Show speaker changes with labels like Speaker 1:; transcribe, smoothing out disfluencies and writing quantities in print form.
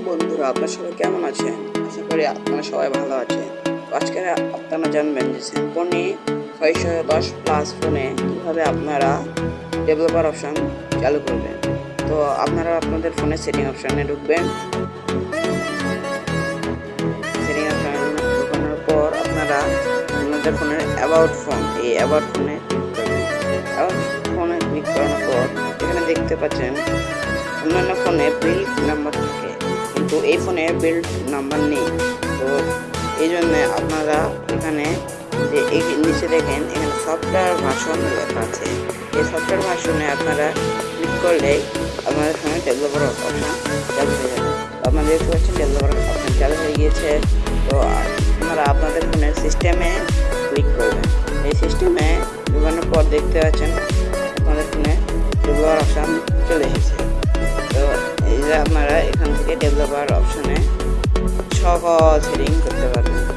Speaker 1: বন্ধুরা, আপনারা সবাই কেমন আছেন? আশা করি আপনারা সবাই ভালো আছেন। আজকে আপনারা জানবেন যে স্যামসং 610 প্লাস ফোনে কীভাবে আপনারা ডেভেলপার অপশন চালু করবেন। তো আপনারা আপনাদের ফোনে সেটিং অপশানে ঢুকবেন। সেটিং অপশানে ঢুকানোর পর আপনারা আপনাদের ফোনের অ্যাবাউট ফোন, এই অ্যাবাউট ফোনে ক্লিক করবেন। অ্যাবাউট ফোনে ক্লিক করানোর পর এখানে দেখতে পাচ্ছেন অন্যান্য ফোনে বিল্ড নাম্বার থাকে, কিন্তু এই ফোনে বিল্ড নাম্বার নেই। তো এই জন্য আপনারা এখানে যে নিচে দেখেন এখানে সফটওয়্যার ভার্সন লেখা আছে। এই সফটওয়্যার ভার্সনে আপনারা ক্লিক করলে আপনাদের ফোনে ডেভেলপার অপশন চালু হয়ে যাবে। আপনারা দেখতে পাচ্ছেন ডেভেলপার অপশন চালু হয়ে গিয়েছে। তো আপনারা আপনাদের ফোনের সিস্টেমে ক্লিক করবেন। এই সিস্টেমে ঢোকানোর পর দেখতে পাচ্ছেন আপনাদের ফোনে ডেভেলপার অপশন চলে এসেছে। তো এই যে আপনারা এখান থেকে ডেভেলপার অপশনে সহজ সেটিং করতে পারবেন।